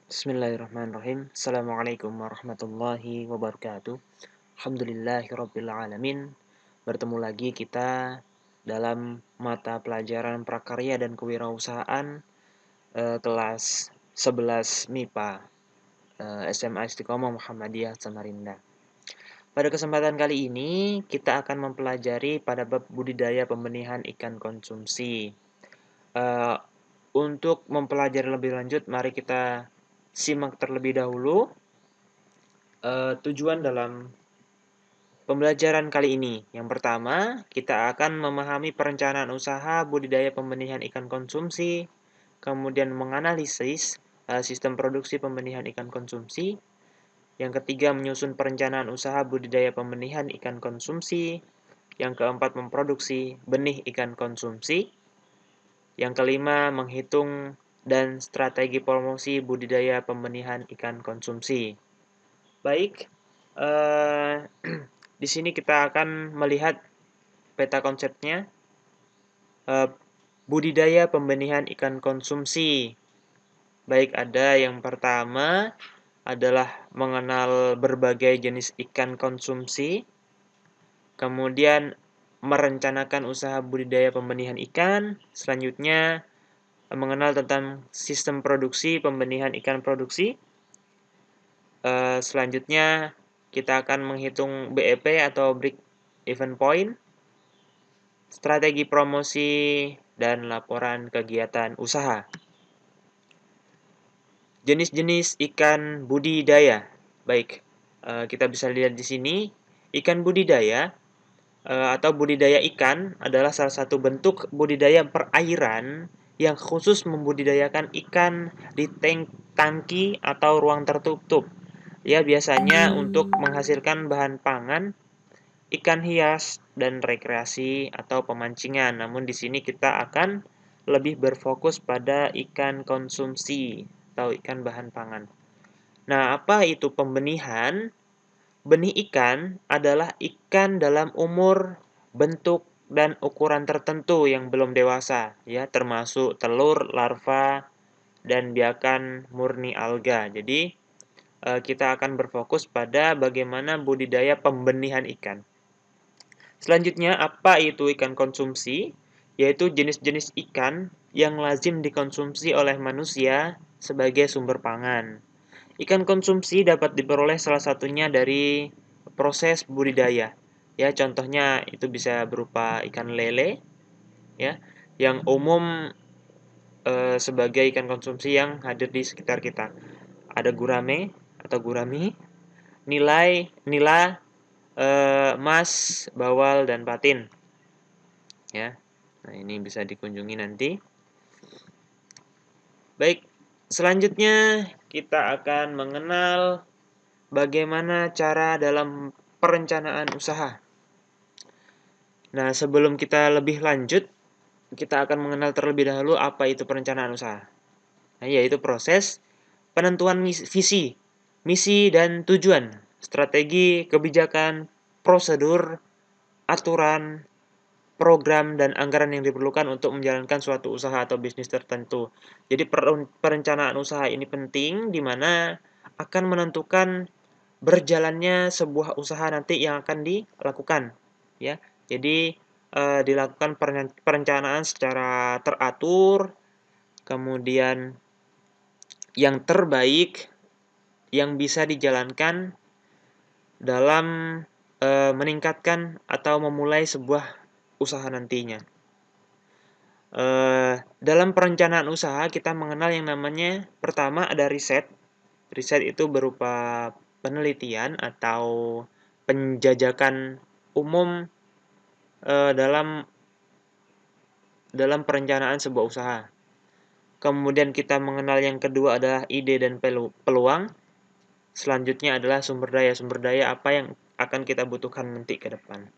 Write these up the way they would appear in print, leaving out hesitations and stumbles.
Bismillahirrahmanirrahim. Assalamualaikum warahmatullahi wabarakatuh. Alhamdulillahirabbil alamin. Bertemu lagi kita dalam mata pelajaran prakarya dan kewirausahaan kelas 11 MIPA SMA Istiqomah Muhammadiyah Samarinda. Pada kesempatan kali ini kita akan mempelajari pada bab budidaya pembenihan ikan konsumsi. Eh, untuk mempelajari lebih lanjut, mari kita simak terlebih dahulu tujuan dalam pembelajaran kali ini. Yang pertama, kita akan memahami perencanaan usaha budidaya pembenihan ikan konsumsi, kemudian menganalisis sistem produksi pembenihan ikan konsumsi. Yang ketiga, menyusun perencanaan usaha budidaya pembenihan ikan konsumsi. Yang keempat, memproduksi benih ikan konsumsi. Yang kelima, menghitung dan strategi promosi budidaya pembenihan ikan konsumsi. Baik, di sini kita akan melihat peta konsepnya. Budidaya pembenihan ikan konsumsi. Baik, ada yang pertama adalah mengenal berbagai jenis ikan konsumsi. Kemudian merencanakan usaha budidaya pembenihan ikan. Selanjutnya mengenal tentang sistem produksi pembenihan ikan produksi. Selanjutnya kita akan menghitung BEP atau Break Even Point, strategi promosi, dan laporan kegiatan usaha. Jenis-jenis ikan budidaya. Baik, kita bisa lihat di sini, ikan budidaya atau budidaya ikan adalah salah satu bentuk budidaya perairan yang khusus membudidayakan ikan di tangki atau ruang tertutup. Ya, biasanya untuk menghasilkan bahan pangan, ikan hias, dan rekreasi atau pemancingan. Namun di sini kita akan lebih berfokus pada ikan konsumsi atau ikan bahan pangan. Nah, apa itu pembenihan? Benih ikan adalah ikan dalam umur, bentuk, dan ukuran tertentu yang belum dewasa, ya, termasuk telur, larva, dan biakan murni alga. Jadi, kita akan berfokus pada bagaimana budidaya pembenihan ikan. Selanjutnya, apa itu ikan konsumsi? Yaitu jenis-jenis ikan yang lazim dikonsumsi oleh manusia sebagai sumber pangan. Ikan konsumsi dapat diperoleh salah satunya dari proses budidaya. Ya, contohnya itu bisa berupa ikan lele, ya, yang umum sebagai ikan konsumsi yang hadir di sekitar kita. Ada gurame atau gurami, nila, mas, bawal, dan patin. Ya, nah ini bisa dikunjungi nanti. Baik, selanjutnya kita akan mengenal bagaimana cara dalam perencanaan usaha. Nah, sebelum kita lebih lanjut, kita akan mengenal terlebih dahulu apa itu perencanaan usaha. Nah, yaitu proses penentuan visi, misi, dan tujuan, strategi, kebijakan, prosedur, aturan, program, dan anggaran yang diperlukan untuk menjalankan suatu usaha atau bisnis tertentu. Jadi perencanaan usaha ini penting, di mana akan menentukan berjalannya sebuah usaha nanti yang akan dilakukan. Ya, jadi dilakukan perencanaan secara teratur, kemudian yang terbaik yang bisa dijalankan dalam meningkatkan atau memulai sebuah usaha nantinya. Dalam perencanaan usaha kita mengenal yang namanya, pertama ada riset. Riset itu berupa penelitian atau penjajakan umum dalam perencanaan sebuah usaha. Kemudian kita mengenal yang kedua adalah ide dan peluang. Selanjutnya adalah sumber daya. Sumber daya apa yang akan kita butuhkan nanti ke depan.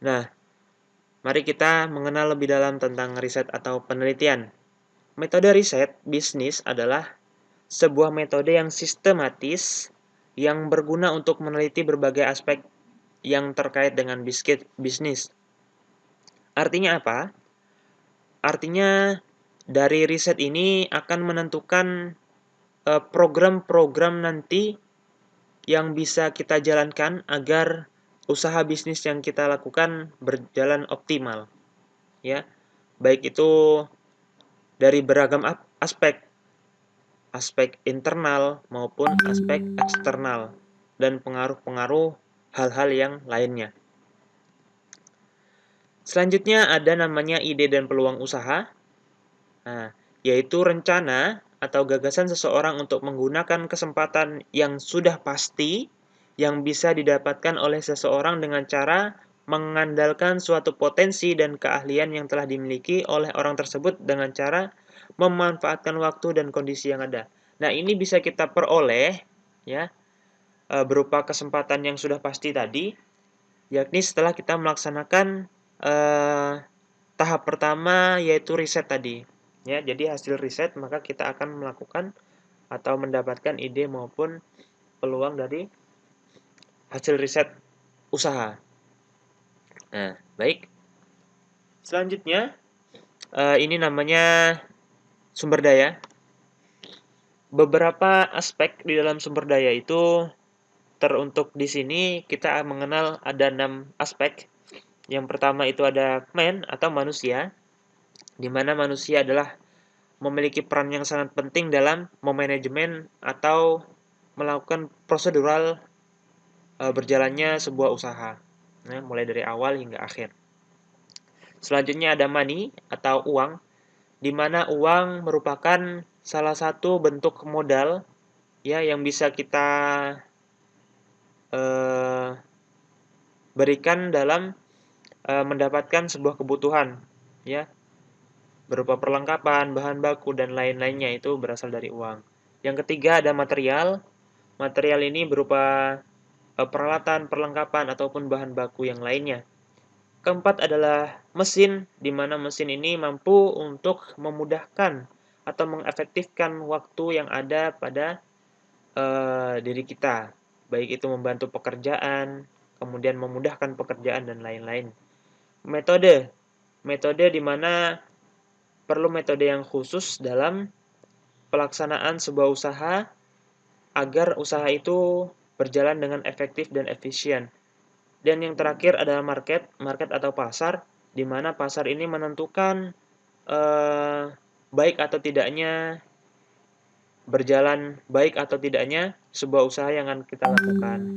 Nah, mari kita mengenal lebih dalam tentang riset atau penelitian. Metode riset bisnis adalah sebuah metode yang sistematis yang berguna untuk meneliti berbagai aspek yang terkait dengan bisnis. Artinya apa? Artinya dari riset ini akan menentukan program-program nanti yang bisa kita jalankan agar usaha bisnis yang kita lakukan berjalan optimal, ya. Baik itu dari beragam aspek, aspek internal maupun aspek eksternal, dan pengaruh-pengaruh hal-hal yang lainnya. Selanjutnya ada namanya ide dan peluang usaha, yaitu rencana atau gagasan seseorang untuk menggunakan kesempatan yang sudah pasti yang bisa didapatkan oleh seseorang dengan cara mengandalkan suatu potensi dan keahlian yang telah dimiliki oleh orang tersebut dengan cara memanfaatkan waktu dan kondisi yang ada. Nah, ini bisa kita peroleh, ya, berupa kesempatan yang sudah pasti tadi, yakni setelah kita melaksanakan tahap pertama, yaitu riset tadi. Ya, jadi hasil riset maka kita akan melakukan atau mendapatkan ide maupun peluang dari hasil riset usaha. Nah, baik. Selanjutnya, ini namanya sumber daya. Beberapa aspek di dalam sumber daya itu teruntuk di sini kita mengenal ada 6 aspek. Yang pertama itu ada man atau manusia, di mana manusia adalah memiliki peran yang sangat penting dalam memanajemen atau melakukan prosedural berjalannya sebuah usaha, mulai dari awal hingga akhir. Selanjutnya ada money atau uang, di mana uang merupakan salah satu bentuk modal, ya, yang bisa kita berikan dalam mendapatkan sebuah kebutuhan, ya, berupa perlengkapan, bahan baku, dan lain-lainnya itu berasal dari uang. Yang ketiga ada material. Material ini berupa peralatan, perlengkapan, ataupun bahan baku yang lainnya. Keempat adalah mesin, di mana mesin ini mampu untuk memudahkan atau mengefektifkan waktu yang ada pada diri kita, baik itu membantu pekerjaan, kemudian memudahkan pekerjaan, dan lain-lain. Metode, metode di mana perlu metode yang khusus dalam pelaksanaan sebuah usaha agar usaha itu berjalan dengan efektif dan efisien. Dan yang terakhir adalah market, market atau pasar, di mana pasar ini menentukan baik atau tidaknya berjalan baik atau tidaknya sebuah usaha yang akan kita lakukan,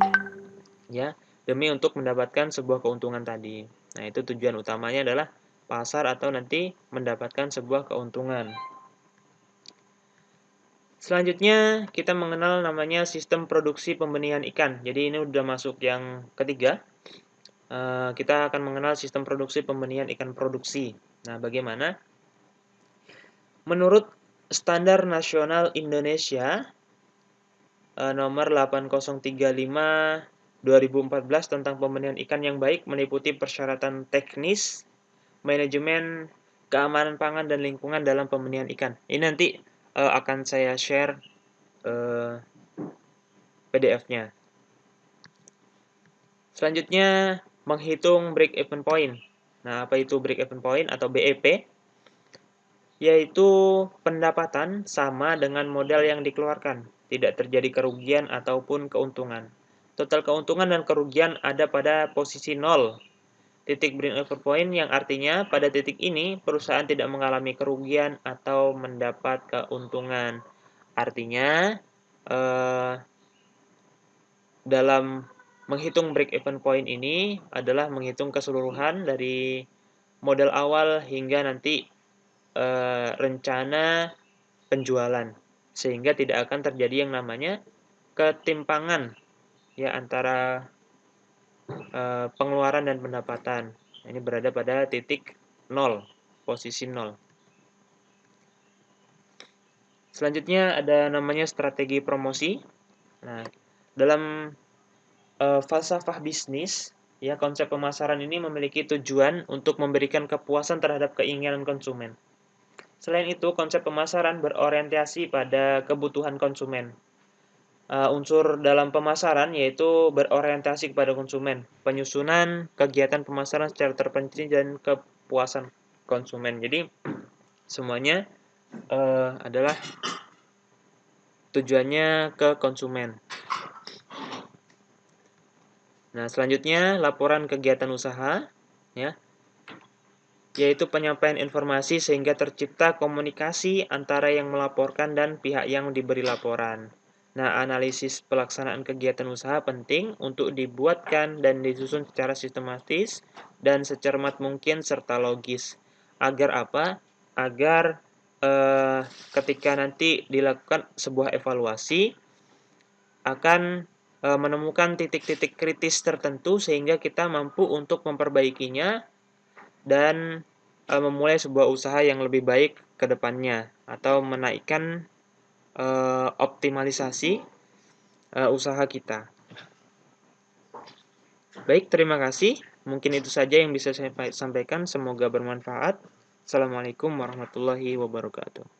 ya, demi untuk mendapatkan sebuah keuntungan tadi. Nah, itu tujuan utamanya adalah pasar atau nanti mendapatkan sebuah keuntungan. Selanjutnya kita mengenal namanya sistem produksi pembenihan ikan. Jadi ini udah masuk yang ketiga. Kita akan mengenal sistem produksi pembenihan ikan produksi. Nah, bagaimana? Menurut Standar Nasional Indonesia nomor 8035 2014 tentang pembenihan ikan yang baik meliputi persyaratan teknis, manajemen, keamanan pangan, dan lingkungan dalam pembenihan ikan. Ini nanti akan saya share PDF-nya. Selanjutnya, menghitung break-even point. Nah, apa itu break-even point atau BEP? Yaitu pendapatan sama dengan modal yang dikeluarkan. Tidak terjadi kerugian ataupun keuntungan. Total keuntungan dan kerugian ada pada posisi 0. Titik break-even point yang artinya pada titik ini perusahaan tidak mengalami kerugian atau mendapat keuntungan. Artinya, dalam menghitung break-even point ini adalah menghitung keseluruhan dari modal awal hingga nanti rencana penjualan, sehingga tidak akan terjadi yang namanya ketimpangan, ya, antara pengeluaran dan pendapatan. Ini berada pada titik 0, posisi 0. Selanjutnya ada namanya strategi promosi. Nah, dalam falsafah bisnis, ya, konsep pemasaran ini memiliki tujuan untuk memberikan kepuasan terhadap keinginan konsumen. Selain itu, konsep pemasaran berorientasi pada kebutuhan konsumen. Unsur dalam pemasaran yaitu berorientasi kepada konsumen, penyusunan kegiatan pemasaran secara terperinci dan kepuasan konsumen. Jadi, semuanya adalah tujuannya ke konsumen. Nah, selanjutnya laporan kegiatan usaha, ya, yaitu penyampaian informasi sehingga tercipta komunikasi antara yang melaporkan dan pihak yang diberi laporan. Nah, analisis pelaksanaan kegiatan usaha penting untuk dibuatkan dan disusun secara sistematis dan secermat mungkin serta logis. Agar apa? Agar ketika nanti dilakukan sebuah evaluasi akan menemukan titik-titik kritis tertentu sehingga kita mampu untuk memperbaikinya dan memulai sebuah usaha yang lebih baik ke depannya atau menaikkan optimalisasi usaha kita. Baik, terima kasih. Mungkin itu saja yang bisa saya sampaikan. Semoga bermanfaat. Assalamualaikum warahmatullahi wabarakatuh.